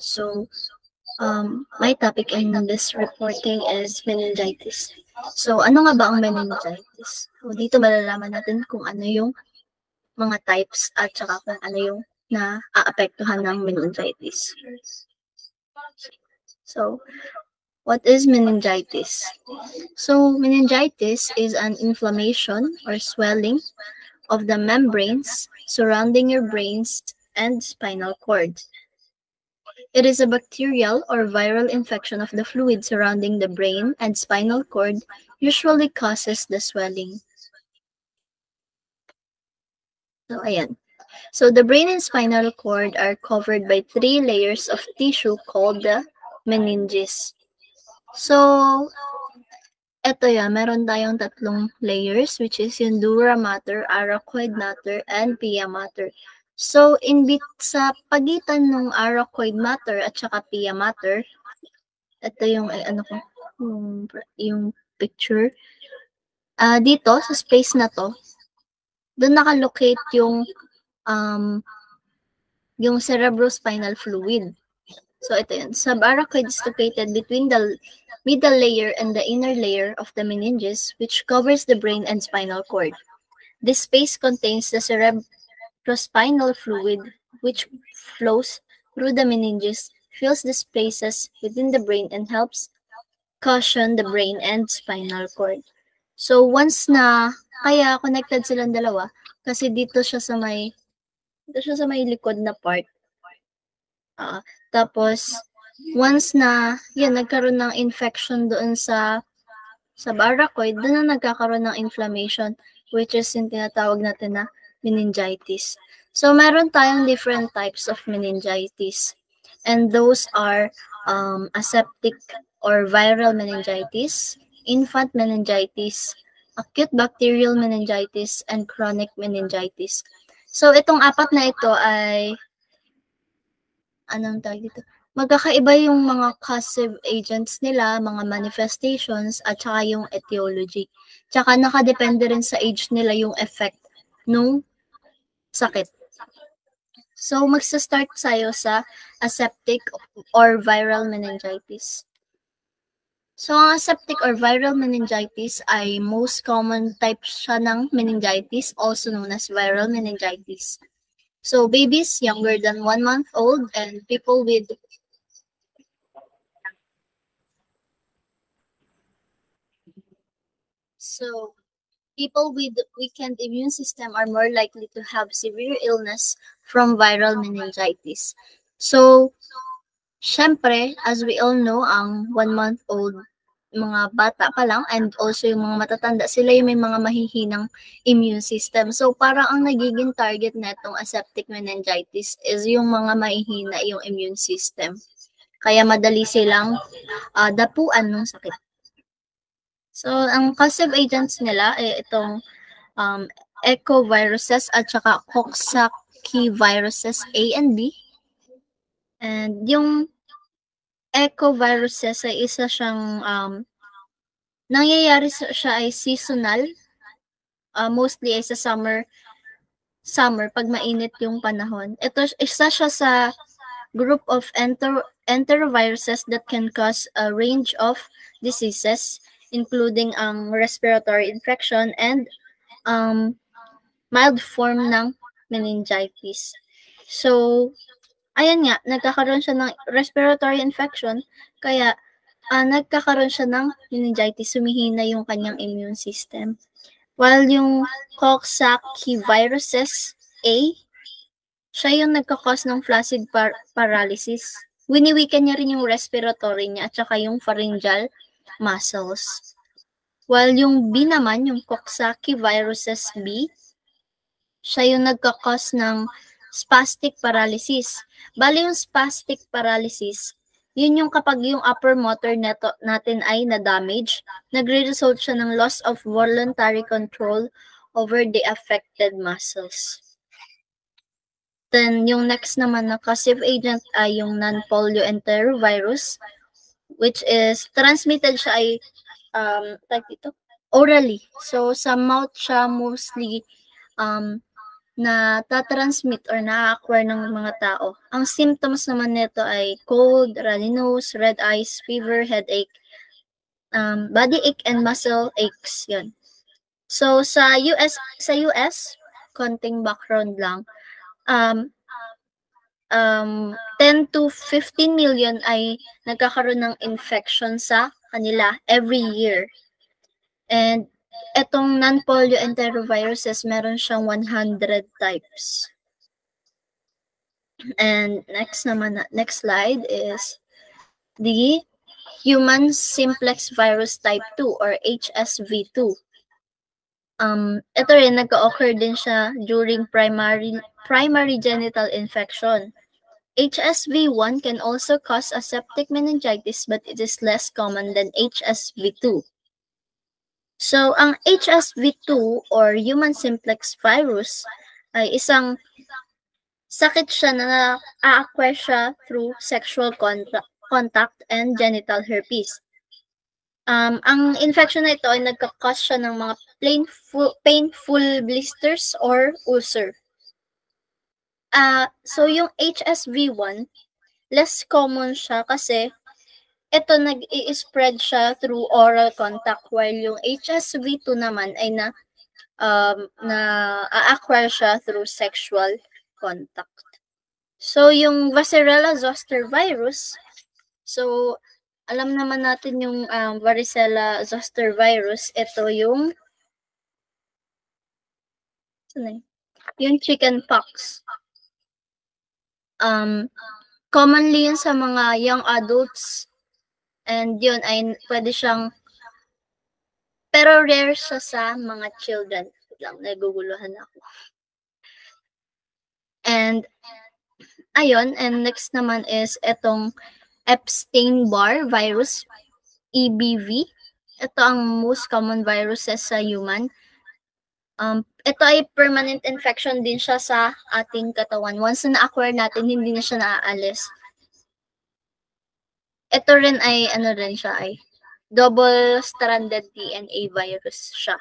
So, my topic in this reporting is meningitis. So, ano nga ba ang meningitis? So, dito malalaman natin kung ano yung mga types at saka kung ano yung na-aapektuhan ng meningitis. So, what is meningitis? So, meningitis is an inflammation or swelling of the membranes surrounding your brains and spinal cord. It is a bacterial or viral infection of the fluid surrounding the brain and spinal cord, usually causes the swelling. So, ayan. So, the brain and spinal cord are covered by 3 layers of tissue called the meninges. So, eto yan, meron tayong 3 layers, which is yung dura mater, arachoid mater, and pia mater. So, sa pagitan ng arachoid mater at saka pia mater, ito yung, yung picture. Dito, sa space na to, doon nakalocate yung cerebrospinal fluid. So, ito yun. Subarachoid is located between the middle layer and the inner layer of the meninges, which covers the brain and spinal cord. This space contains the cerebrospinal fluid, which flows through the meninges, fills the spaces within the brain, and helps cushion the brain and spinal cord. So, once na, kaya connected silang dalawa, kasi dito siya sa may likod na part. Tapos, once na, yun, nagkaroon ng infection doon sa barachoid, doon na nagkakaroon ng inflammation, which is yung tinatawag natin na meningitis. So, meron tayong different types of meningitis. And those are aseptic or viral meningitis, infant meningitis, acute bacterial meningitis, and chronic meningitis. So, itong 4 na ito ay magkakaiba yung mga causative agents nila, mga manifestations, at saka yung etiology. Tsaka nakadepende rin sa age nila yung effect nung sakit. So, magsa-start tayo sa aseptic or viral meningitis. So, ang aseptic or viral meningitis ay most common type siya ng meningitis, also known as viral meningitis. So, babies younger than 1 month old and people with weakened immune system are more likely to have severe illness from viral meningitis. So, syempre, as we all know, ang 1 month old mga bata pa lang and also yung mga matatanda, sila yung may mga mahihinang immune system. So, parang ang nagiging target na itong aseptic meningitis is yung mga mahihina yung immune system. Kaya madali silang dapuan ng sakit. So, ang causative agents nila ay itong echoviruses at saka coccidioviruses A and B. And yung echoviruses ay isa siyang nangyayari siya ay seasonal, mostly ay sa summer pag mainit yung panahon. Ito isa siya sa group of enteroviruses that can cause a range of diseases including ang respiratory infection and mild form ng meningitis. So, ayan nga, nagkakaroon siya ng respiratory infection, kaya nagkakaroon siya ng meningitis, sumihina yung kanyang immune system. While yung coccidioviruses A, siya yung nagkakos ng flaccid paralysis. Winiwikan niya rin yung respiratory niya at saka yung pharyngeal muscles. While yung B naman, yung coccidioviruses B, siya yung nagkakos ng spastic paralysis. Bali yung spastic paralysis, yun yung kapag yung upper motor natin ay na-damage, nagre-result siya ng loss of voluntary control over the affected muscles. Then, yung next naman na causative agent ay yung non-polio enterovirus, which is transmitted siya ay orally. So, sa mouth siya mostly na tatransmit or na-acquire ng mga tao. Ang symptoms naman nito ay cold, runny nose, red eyes, fever, headache, body ache and muscle aches. Yan. So sa US, konting background lang. 10 to 15 million ay nagkakaroon ng infection sa kanila every year. And etong non-polio enteroviruses, meron siyang 100 types. And next slide is the human simplex virus type 2 or HSV2. Ito rin, nag-occur din siya during primary genital infection. HSV1 can also cause a septic meningitis, but it is less common than HSV2. So, ang HSV2 or human simplex virus ay isang sakit siya na na-acquire siya through sexual contact and genital herpes. Ang infection na ito ay nagkakause siya ng mga painful blisters or ulcer. So yung HSV1, less common siya kasi ito nag-i-spread siya through oral contact, while yung HSV2 naman ay na-acquire siya through sexual contact. So yung Varicella zoster virus, so alam naman natin yung varicella zoster virus, ito yung chicken pox. Commonly yun sa mga young adults, and yun ay pwede siyang, pero rare siya sa mga children. Naguguluhan ako. And ayun, and next naman is itong Epstein-Barr virus, EBV. Ito ang most common viruses sa human. Ito ay permanent infection din siya sa ating katawan. Once na na-acquire natin, hindi na siya naaalis. Ito rin ay, ay double-stranded DNA virus siya.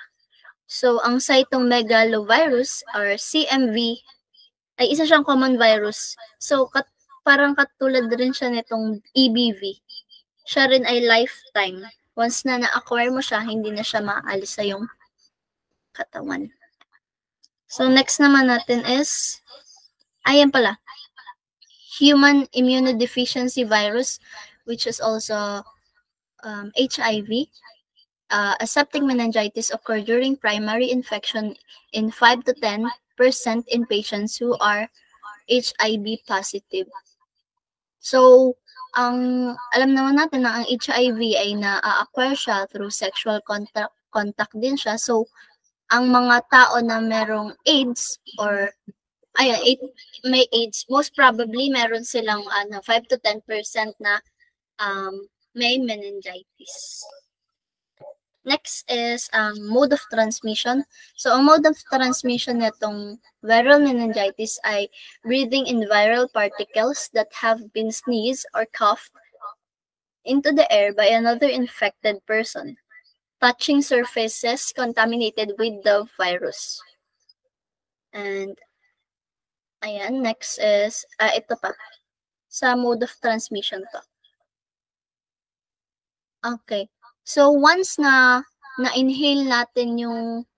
So, ang cytomegalovirus or CMV ay isa siyang common virus. So, parang katulad rin siya nitong EBV. Siya rin ay lifetime. Once na na-acquire mo siya, hindi na siya maaalis sa iyong katawan. So, next naman natin is, ayan pala, human immunodeficiency virus, which is also HIV. A septic meningitis occur during primary infection in 5 to 10% in patients who are HIV positive. So, alam naman natin na ang HIV ay na-acquire siya through sexual contact din siya. So, ang mga tao na merong AIDS or may AIDS, most probably meron silang 5 to 10% na may meningitis. Next is mode of transmission. So, ang mode of transmission nitong viral meningitis ay breathing in viral particles that have been sneezed or coughed into the air by another infected person, touching surfaces contaminated with the virus. And, ayan, next is, ito pa, sa mode of transmission to. Okay. So, once na na-inhale natin yung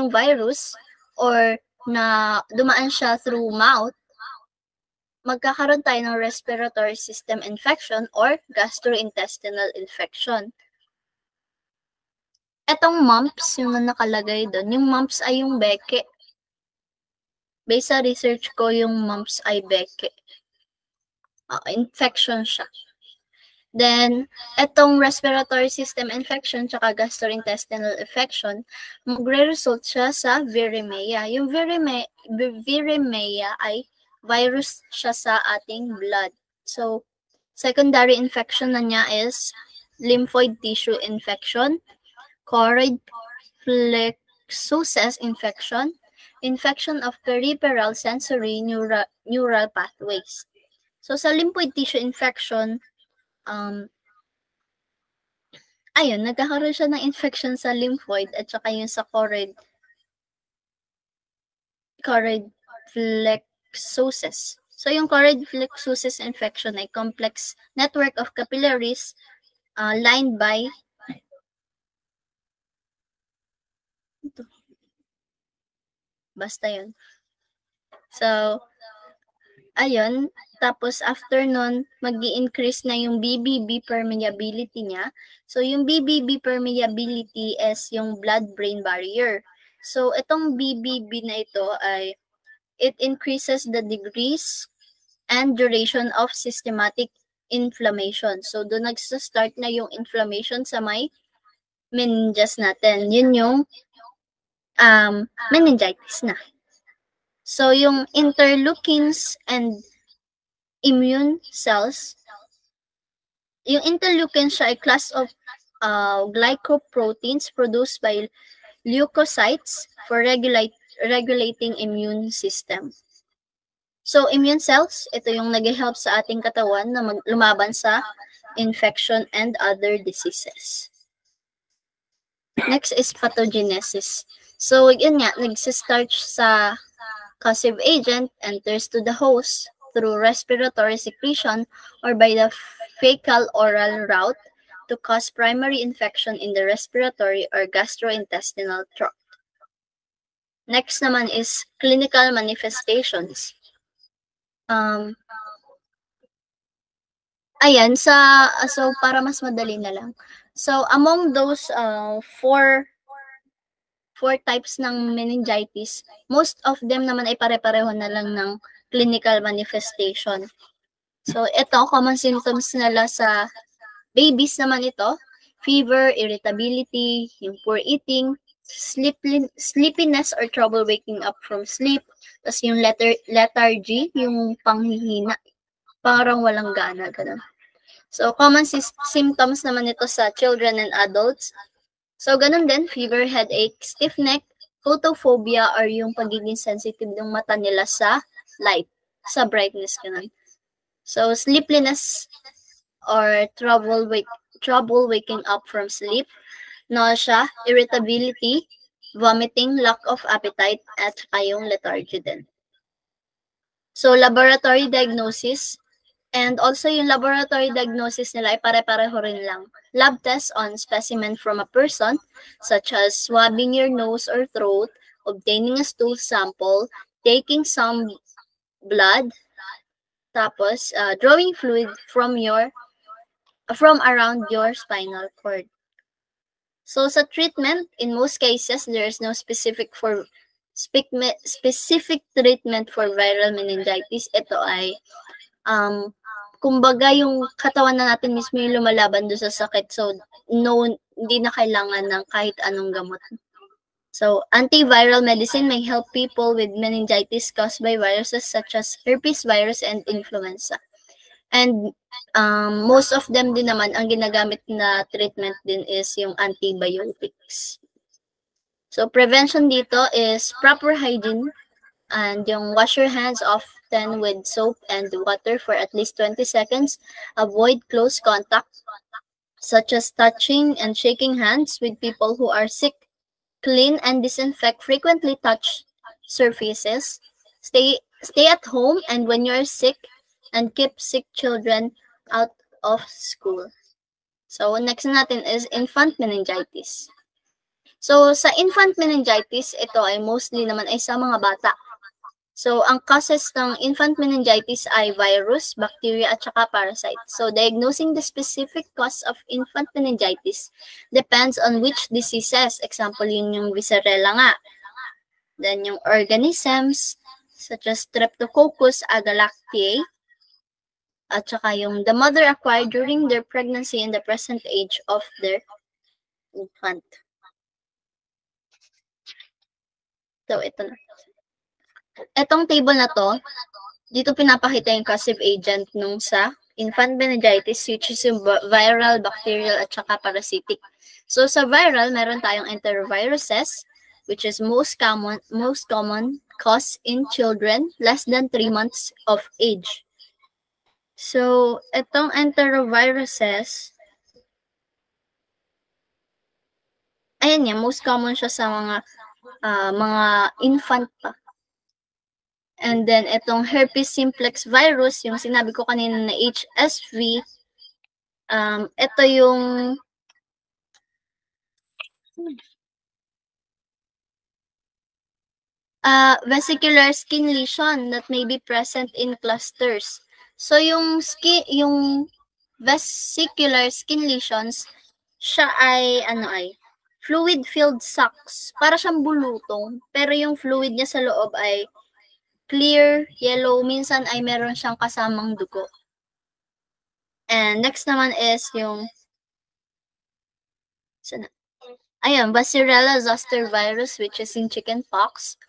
virus, or na dumaan siya through mouth, magkakaroon tayo ng respiratory system infection or gastrointestinal infection. Etong mumps, yung nakalagay doon, yung mumps ay yung beke. Based sa research ko, yung mumps ay beke. Infection siya. Then, etong respiratory system infection tsaka gastrointestinal infection, magre-result siya sa viremia. Yung viremia ay virus siya sa ating blood. So, secondary infection na niya is lymphoid tissue infection, choroid plexusis infection, infection of peripheral sensory neural pathways. So, sa lymphoid tissue infection, ayun, nagkakaroon siya ng infection sa lymphoid at saka yung sa choroid plexusis. So, yung choroid plexusis infection ay complex network of capillaries lined by basta yun. So, ayun. Tapos, after nun, mag-i-increase na yung BBB permeability niya. So, yung BBB permeability is yung blood-brain barrier. So, itong BBB na ito ay it increases the degrees and duration of systematic inflammation. So, doon nagsa-start na yung inflammation sa may meninges natin. Yun yung meningitis na. So, yung interleukins and immune cells, yung interleukin siya ay class of glycoproteins produced by leukocytes for regulating immune system. So, immune cells, ito yung nag-help sa ating katawan na lumaban sa infection and other diseases. Next is pathogenesis. So, yun nga, nagsistart sa causative agent, enters to the host through respiratory secretion or by the fecal-oral route to cause primary infection in the respiratory or gastrointestinal tract. Next naman is clinical manifestations. Ayan, so para mas madali na lang. So, among those four types ng meningitis, most of them naman ay pare-pareho na lang ng clinical manifestation. So, ito, common symptoms nila sa babies naman ito, fever, irritability, yung poor eating, sleepiness or trouble waking up from sleep, tapos yung lethargy, yung panghihina, parang walang gana, ganun. So, common symptoms naman ito sa children and adults. So, ganun din, fever, headache, stiff neck, photophobia, or yung pagiging sensitive ng mata nila sa light, sa brightness, ganun. So, sleepiness or trouble waking up from sleep, nausea, irritability, vomiting, lack of appetite, at saka yung lethargy din. So, laboratory diagnosis, and also yung laboratory diagnosis nila ay pare-pareho rin lang. Lab test on specimen from a person, such as swabbing your nose or throat, obtaining a stool sample, taking some blood, tapos drawing fluid from around your spinal cord. So sa treatment, in most cases, there is no specific treatment for viral meningitis. Ito ay kumbaga yung katawan na natin mismo yung lumalaban doon sa sakit. So no, hindi na kailangan ng kahit anong gamot. So, antiviral medicine may help people with meningitis caused by viruses such as herpes virus and influenza. And most of them din naman, ang ginagamit na treatment din is yung antibiotics. So, prevention dito is proper hygiene and yung wash your hands often with soap and water for at least 20 seconds. Avoid close contact such as touching and shaking hands with people who are sick. Clean and disinfect frequently touched surfaces. Stay at home and when you're sick, and keep sick children out of school. So, next natin is infant meningitis. So, sa infant meningitis, ito ay mostly naman ay sa mga bata. So, ang causes ng infant meningitis ay virus, bacteria, at saka parasite. So, diagnosing the specific cause of infant meningitis depends on which diseases. Example, yung Viscerella nga. Then, yung organisms such as Streptococcus agalactiae, at saka yung the mother acquired during their pregnancy and the present age of their infant. So, ito na. Etong table na to, dito pinapakita yung causative agent nung sa infant meningitis, which is yung viral, bacterial, at saka parasitic. So, sa viral, meron tayong enteroviruses, which is most common cause in children less than 3 months of age. So, itong enteroviruses, ayan yan, most common siya sa mga infant pa. And then, itong herpes simplex virus, yung sinabi ko kanina na HSV, ito yung vesicular skin lesion that may be present in clusters. So, yung vesicular skin lesions, siya ay fluid-filled sacs. Para siyang bulutong, pero yung fluid niya sa loob ay clear, yellow, minsan ay meron siyang kasamang dugo. And next naman is yung Bacillella zoster virus, which is in chickenpox.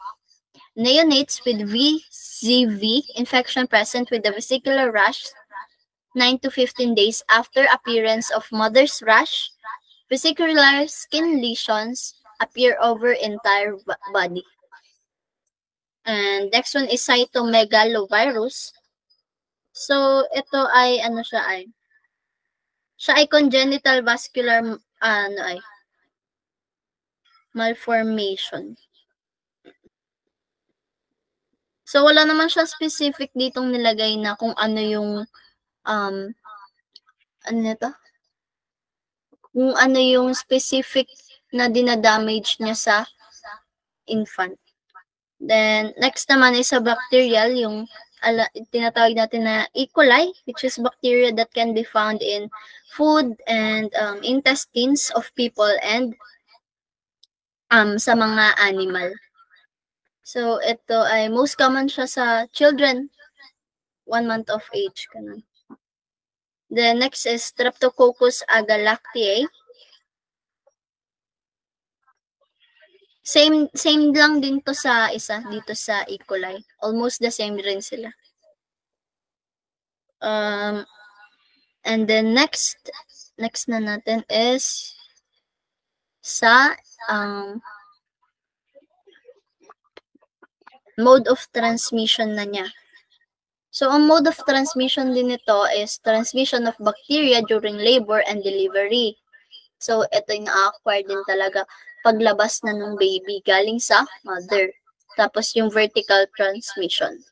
Neonates with VZV infection present with the vesicular rash 9 to 15 days after appearance of mother's rash. Vesicular skin lesions appear over entire body. And next one is cytomegalovirus. So, ito ay, siya ay congenital vascular, malformation. So, wala naman siya specific ditong nilagay na kung ano yung, kung ano yung specific na dinadamage niya sa infant. Then, next naman is sa bacterial, yung tinatawag natin na E. coli, which is bacteria that can be found in food and intestines of people and sa mga animal. So, ito ay most common siya sa children, 1 month of age. Ganun. The next is Streptococcus agalactiae. Same lang din to sa dito sa E. coli. Almost the same rin sila. And then next na natin is sa mode of transmission na niya. So, ang mode of transmission din nito is transmission of bacteria during labor and delivery. So, ito yung na-acquire din talaga paglabas na ng baby galing sa mother. Tapos, yung vertical transmission.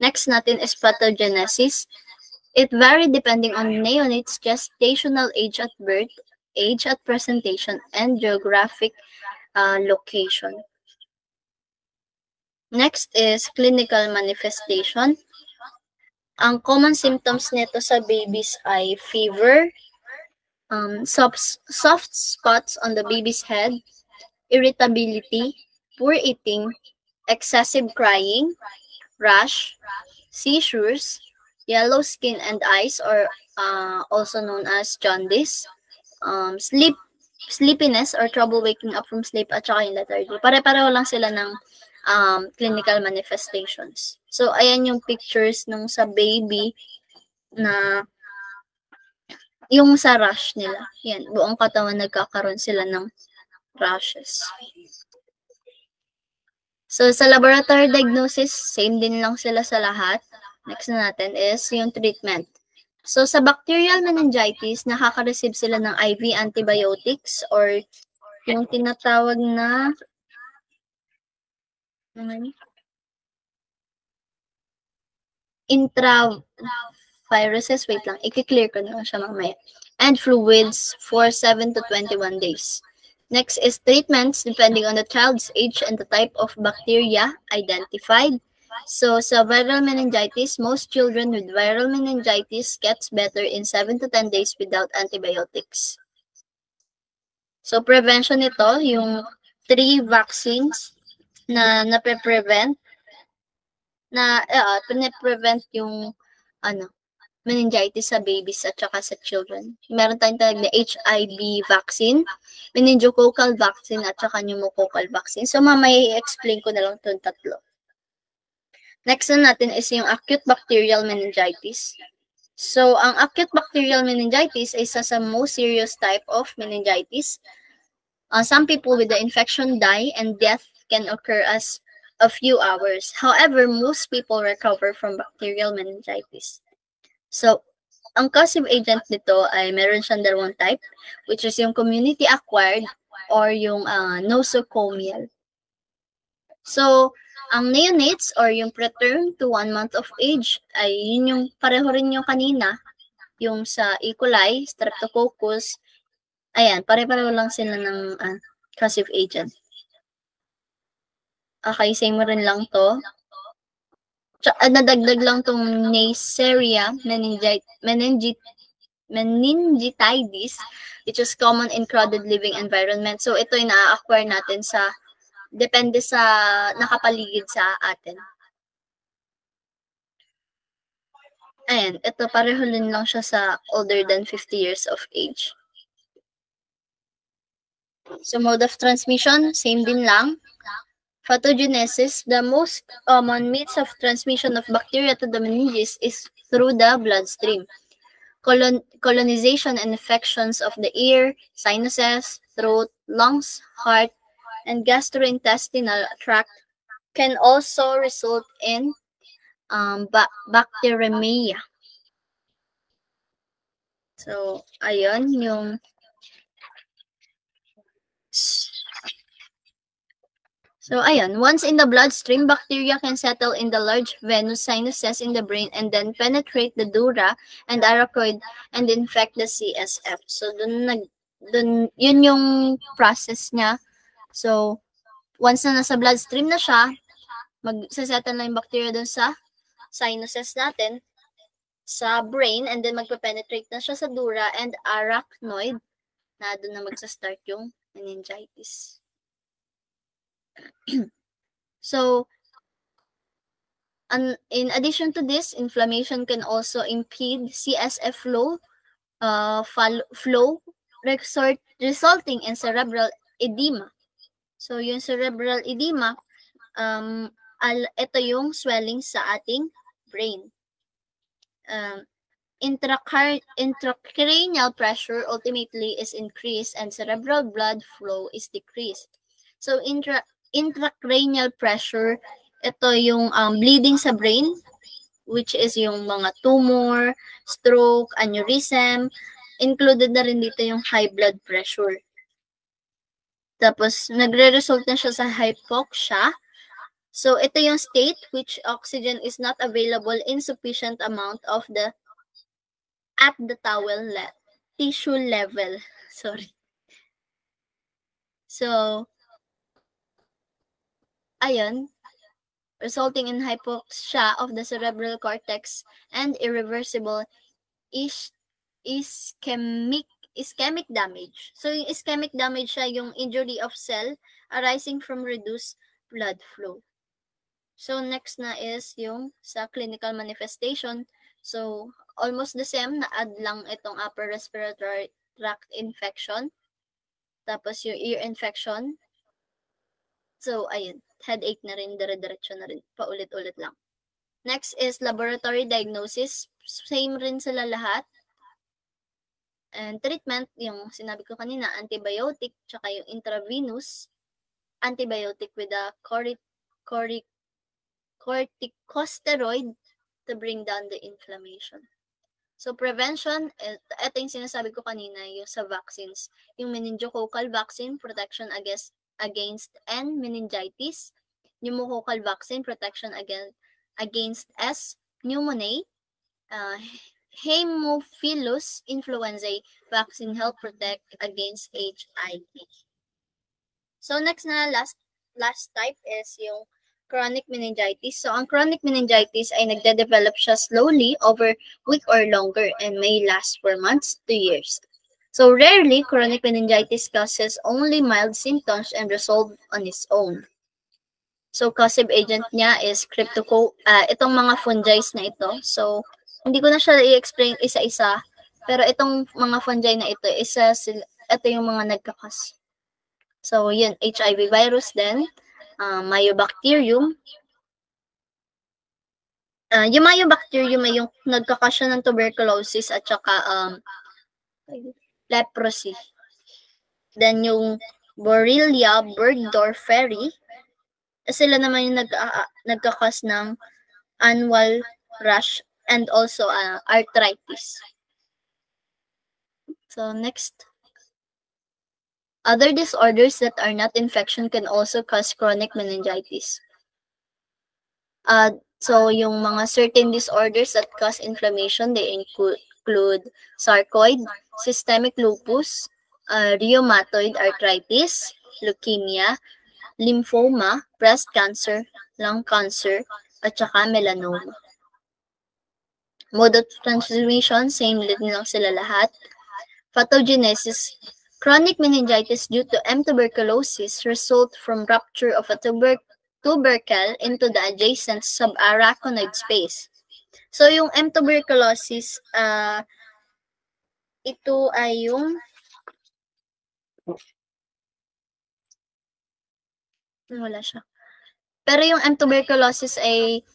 Next natin is pathogenesis. It varies depending on neonate's gestational age at birth, age at presentation, and geographic location. Next is clinical manifestation. Ang common symptoms nito sa babies ay fever, soft spots on the baby's head, irritability, poor eating, excessive crying, rash, seizures, yellow skin and eyes, or also known as jaundice, sleepiness or trouble waking up from sleep, at saka yung lethargy. Pare-pareho lang sila ng clinical manifestations. So, ayan yung pictures nung sa baby na yung sa rash nila. Yan, buong katawan nagkakaroon sila ng rashes. So, sa laboratory diagnosis, same din lang sila sa lahat. Next na natin is yung treatment. So, sa bacterial meningitis, nakaka-receive sila ng IV antibiotics or yung tinatawag na intraviruses, wait lang, i-clear ko na siya mamaya, and fluids for 7 to 21 days. Next is treatments depending on the child's age and the type of bacteria identified. So, sa viral meningitis, most children with viral meningitis gets better in 7 to 10 days without antibiotics. So, prevention nito, yung 3 vaccines na nape-prevent yung meningitis sa babies at saka sa children. Meron tayong tawag na HIV vaccine, meningococcal vaccine, at saka pneumococcal vaccine. So, mamaya i-explain ko na lang itong tatlo. Next na natin is yung acute bacterial meningitis. So, ang acute bacterial meningitis ay isa sa most serious type of meningitis. Some people with the infection die and death can occur as a few hours. However, most people recover from bacterial meningitis. So, ang causative agent nito ay meron siyang dalawang type, which is yung community-acquired or yung nosocomial. So, ang neonates or yung preterm to 1 month of age ay yun yung pareho rin yung kanina, yung sa E. coli, Streptococcus. Ayan, pare-pareho lang sila ng causative agent. Okay, same rin lang to. Nadagdag lang tong Neisseria meningitidis, which is common in crowded living environment. So, ito yung na-acquire natin sa, depende sa nakapaligid sa atin. Ayan, ito pareho din lang siya sa older than 50 years of age. So, mode of transmission, same din lang. Pathogenesis, the most common means of transmission of bacteria to the meninges is through the bloodstream. Colonization and infections of the ear, sinuses, throat, lungs, heart, and gastrointestinal tract can also result in bacteremia. So, ayun, yung So, ayun, once in the bloodstream, bacteria can settle in the large venous sinuses in the brain and then penetrate the dura and arachoid and infect the CSF. So, yun yung process niya. So, once na nasa bloodstream na siya, magsasettle na yung bacteria dun sa sinuses natin, sa brain, and then magpe-penetrate na siya sa dura and arachnoid, na dun na magsa-start yung meningitis. So, in addition to this, inflammation can also impede CSF flow, resulting in cerebral edema. So, yung cerebral edema, ito yung swelling sa ating brain. Intracranial pressure ultimately is increased and cerebral blood flow is decreased. So, intracranial pressure, ito yung bleeding sa brain, which is yung mga tumor, stroke, aneurysm. Included na rin dito yung high blood pressure. Tapos, nagre-result na siya sa hypoxia. So, ito yung state which oxygen is not available in sufficient amount at the tissue level. Sorry. So, ayun, resulting in hypoxia of the cerebral cortex and irreversible ischemic damage. So, yung ischemic damage siya yung injury of cell arising from reduced blood flow. So, next na is yung sa clinical manifestation. So, almost the same, na-add lang itong upper respiratory tract infection. Tapos yung ear infection. So, ayun, headache na rin, dire-diretso na rin, paulit-ulit lang. Next is laboratory diagnosis. Same rin sila lahat. And treatment, yung sinabi ko kanina, antibiotic, tsaka yung intravenous antibiotic with a corticosteroid to bring down the inflammation. So, prevention, ito yung sinasabi ko kanina, yung sa vaccines. Yung meningococcal vaccine, protection against meningitis. Pneumococcal vaccine, protection against S. pneumoniae. Haemophilus influenzae vaccine help protect against HIV. So, next na last type is yung chronic meningitis. So, ang chronic meningitis ay nagde-develop siya slowly over week or longer and may last for months to years. So, rarely, chronic meningitis causes only mild symptoms and resolve on its own. So, causative agent niya is itong mga fungi na ito. So, hindi ko na siya i-explain isa-isa, pero itong mga fungi na ito, ito yung mga nagkakas. So, yun, HIV virus din. Mycobacterium. Yung mycobacterium ay yung nagkakasya ng tuberculosis at saka leprosy. Then yung Borrelia burgdorferi, sila naman yung nagkakas ng annual rash and also arthritis. So next. Other disorders that are not infection can also cause chronic meningitis. So yung mga certain disorders that cause inflammation, they include sarcoid, systemic lupus, rheumatoid arthritis, leukemia, lymphoma, breast cancer, lung cancer, at saka melanoma. Mode of transmission, same din lang sila lahat. Pathogenesis, chronic meningitis due to M. tuberculosis result from rupture of a tubercle into the adjacent subarachnoid space. So, yung M. tuberculosis, ito ay yung wala siya. Pero yung M. tuberculosis ay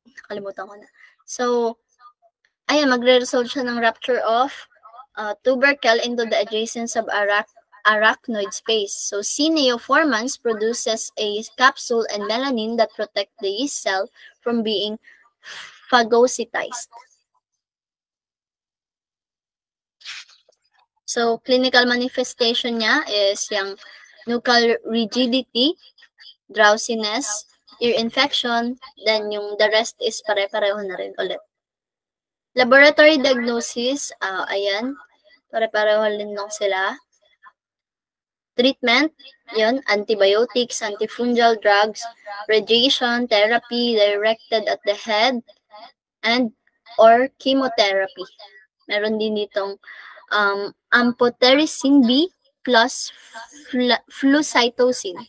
nakalimutan ko na. So, ayan, magre-result siya ng rupture of tubercle into the adjacent subarachnoid space. So, C. neoformans produces a capsule and melanin that protect the yeast cell from being phagocytized. So, clinical manifestation niya is yung nuchal rigidity, drowsiness, ear infection, then yung the rest is pare-pareho na rin ulit. Laboratory diagnosis, ayan, pare-pareho rin lang sila. Treatment, yun, antibiotics, antifungal drugs, radiation therapy directed at the head, and or chemotherapy. Meron din ditong amphotericin B plus flucytosine.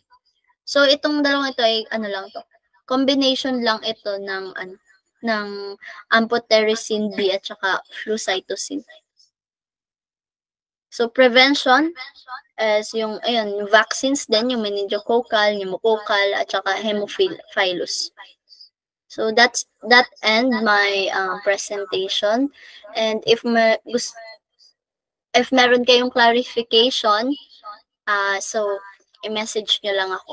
So itong dalawang ito ay ano lang to. Combination lang ito ng amphotericin B at saka flucytosine. So prevention is yung vaccines din, yung meningococcal, pneumococcal at saka Haemophilus. So that end my presentation, and if meron kayong clarification, so i-message nyo lang ako.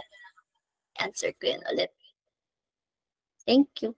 Answer ko yun ulit. Thank you.